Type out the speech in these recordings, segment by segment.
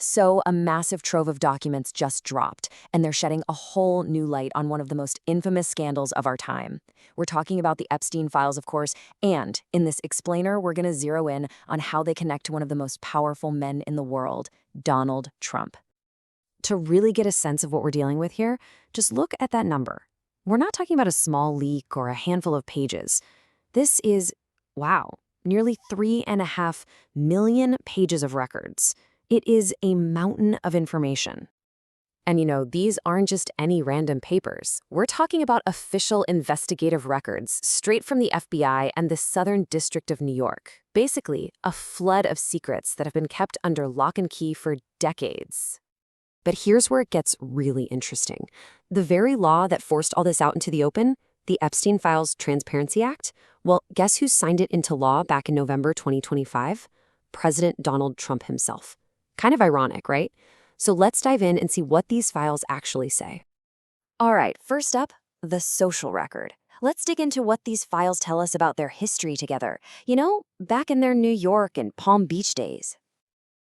So, a massive trove of documents just dropped, and they're shedding a whole new light on one of the most infamous scandals of our time. We're talking about the Epstein files, of course, and in this explainer, we're going to zero in on how they connect to one of the most powerful men in the world, Donald Trump. To really get a sense of what we're dealing with here, just look at that number. We're not talking about a small leak or a handful of pages. This is, wow, nearly 3.5 million pages of records. It is a mountain of information. And these aren't just any random papers. We're talking about official investigative records straight from the FBI and the Southern District of New York. Basically, a flood of secrets that have been kept under lock and key for decades. But here's where it gets really interesting. The very law that forced all this out into the open, the Epstein Files Transparency Act, well, guess who signed it into law back in November 2025? President Donald Trump himself. Kind of ironic, right? So let's dive in and see what these files actually say. All right, first up, the social record. Let's dig into what these files tell us about their history together. Back in their New York and Palm Beach days.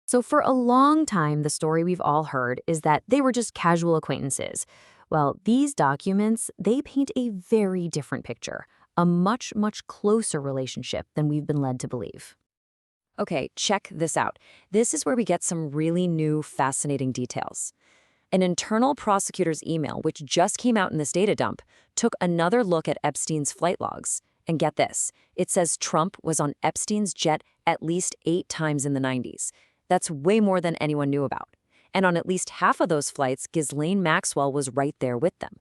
So for a long time, the story we've all heard is that they were just casual acquaintances. Well, these documents, they paint a very different picture, a much, much closer relationship than we've been led to believe. Okay, check this out. This is where we get some really new, fascinating details. An internal prosecutor's email, which just came out in this data dump, took another look at Epstein's flight logs. And get this, it says Trump was on Epstein's jet at least 8 times in the 90s. That's way more than anyone knew about. And on at least half of those flights, Ghislaine Maxwell was right there with them.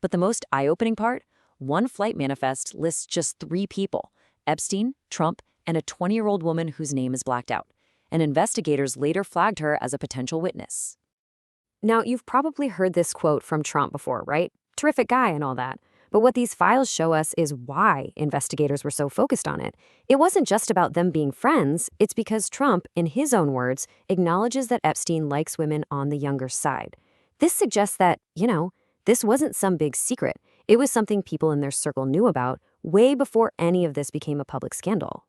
But the most eye-opening part? One flight manifest lists just 3 people: Epstein, Trump, and a 20-year-old woman whose name is blacked out. And investigators later flagged her as a potential witness. Now, you've probably heard this quote from Trump before, right? Terrific guy and all that. But what these files show us is why investigators were so focused on it. It wasn't just about them being friends. It's because Trump, in his own words, acknowledges that Epstein likes women on the younger side. This suggests that, this wasn't some big secret. It was something people in their circle knew about way before any of this became a public scandal.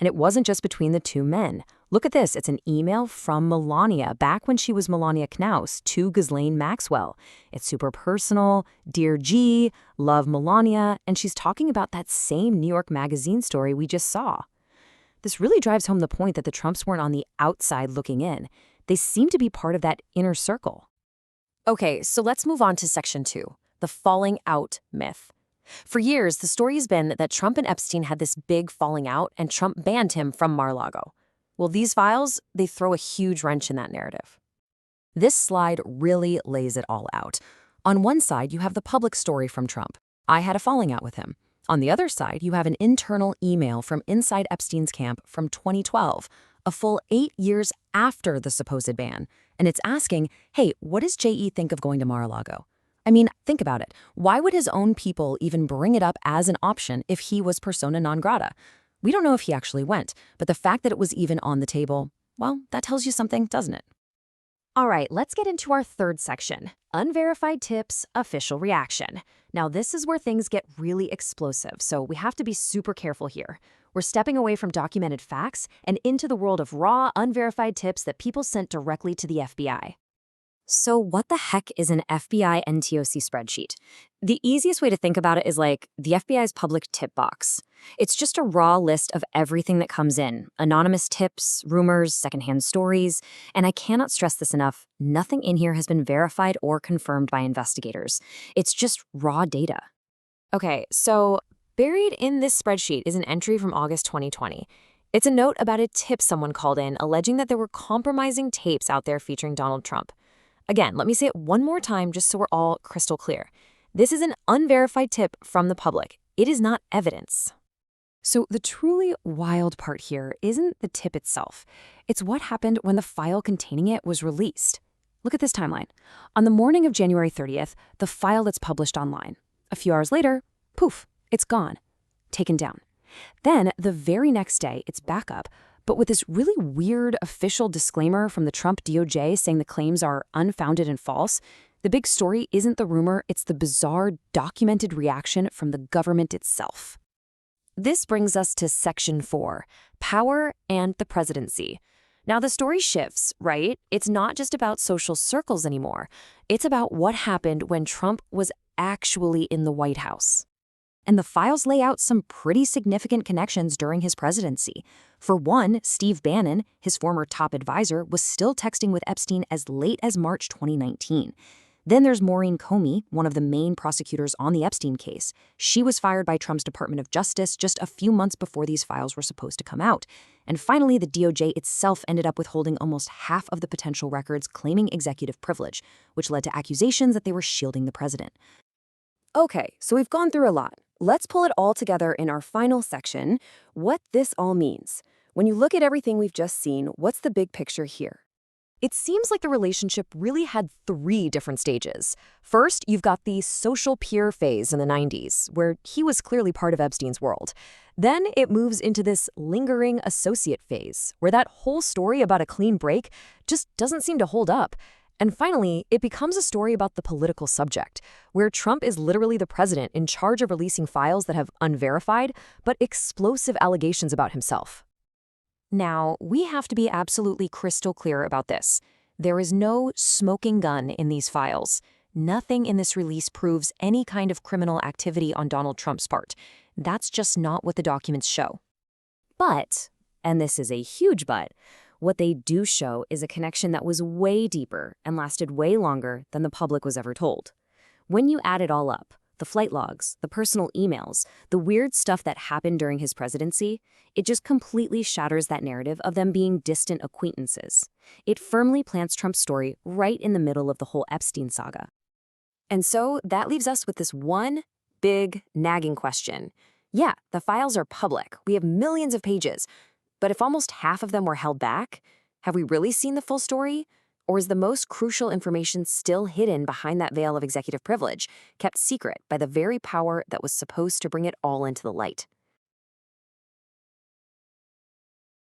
And it wasn't just between the two men. Look at this. It's an email from Melania, back when she was Melania Knauss, to Ghislaine Maxwell. It's super personal. Dear G, love Melania. And she's talking about that same New York Magazine story we just saw. This really drives home the point that the Trumps weren't on the outside looking in. They seem to be part of that inner circle. Okay, so let's move on to section 2, the falling out myth. For years, the story has been that Trump and Epstein had this big falling out and Trump banned him from Mar-a-Lago. Well, these files, they throw a huge wrench in that narrative. This slide really lays it all out. On one side, you have the public story from Trump. I had a falling out with him. On the other side, you have an internal email from inside Epstein's camp from 2012, a full 8 years after the supposed ban. And it's asking, hey, what does J.E. think of going to Mar-a-Lago? I mean, think about it. Why would his own people even bring it up as an option if he was persona non grata? We don't know if he actually went, but the fact that it was even on the table, well, that tells you something, doesn't it? All right, let's get into our third section, Unverified Tips, Official Reaction. Now, this is where things get really explosive, so we have to be super careful here. We're stepping away from documented facts and into the world of raw, unverified tips that people sent directly to the FBI. So what the heck is an FBI NTOC spreadsheet? The easiest way to think about it is like the FBI's public tip box. It's just a raw list of everything that comes in: anonymous tips, rumors, secondhand stories. And I cannot stress this enough, nothing in here has been verified or confirmed by investigators. It's just raw data. Okay, so buried in this spreadsheet is an entry from August 2020. It's a note about a tip someone called in alleging that there were compromising tapes out there featuring Donald Trump. Again, let me say it one more time just so we're all crystal clear. This is an unverified tip from the public. It is not evidence. So the truly wild part here isn't the tip itself. It's what happened when the file containing it was released. Look at this timeline. On the morning of January 30th, the file that's published online. A few hours later, poof, it's gone, taken down. Then the very next day, it's back up, but with this really weird official disclaimer from the Trump DOJ saying the claims are unfounded and false. The big story isn't the rumor, it's the bizarre documented reaction from the government itself. This brings us to Section 4, Power and the Presidency. Now, the story shifts, right? It's not just about social circles anymore. It's about what happened when Trump was actually in the White House. And the files lay out some pretty significant connections during his presidency. For one, Steve Bannon, his former top advisor, was still texting with Epstein as late as March 2019. Then there's Maureen Comey, one of the main prosecutors on the Epstein case. She was fired by Trump's Department of Justice just a few months before these files were supposed to come out. And finally, the DOJ itself ended up withholding almost half of the potential records, claiming executive privilege, which led to accusations that they were shielding the president. Okay, so we've gone through a lot. Let's pull it all together in our final section, what this all means. When you look at everything we've just seen, what's the big picture here? It seems like the relationship really had 3 different stages. First, you've got the social peer phase in the 90s, where he was clearly part of Epstein's world. Then it moves into this lingering associate phase, where that whole story about a clean break just doesn't seem to hold up. And finally, it becomes a story about the political subject, where Trump is literally the president in charge of releasing files that have unverified, but explosive allegations about himself. Now, we have to be absolutely crystal clear about this. There is no smoking gun in these files. Nothing in this release proves any kind of criminal activity on Donald Trump's part. That's just not what the documents show. But, and this is a huge but, what they do show is a connection that was way deeper and lasted way longer than the public was ever told. When you add it all up, the flight logs, the personal emails, the weird stuff that happened during his presidency, it just completely shatters that narrative of them being distant acquaintances. It firmly plants Trump's story right in the middle of the whole Epstein saga. And so that leaves us with this one big, nagging question. Yeah, the files are public. We have millions of pages. But if almost half of them were held back, have we really seen the full story? Or is the most crucial information still hidden behind that veil of executive privilege, kept secret by the very power that was supposed to bring it all into the light?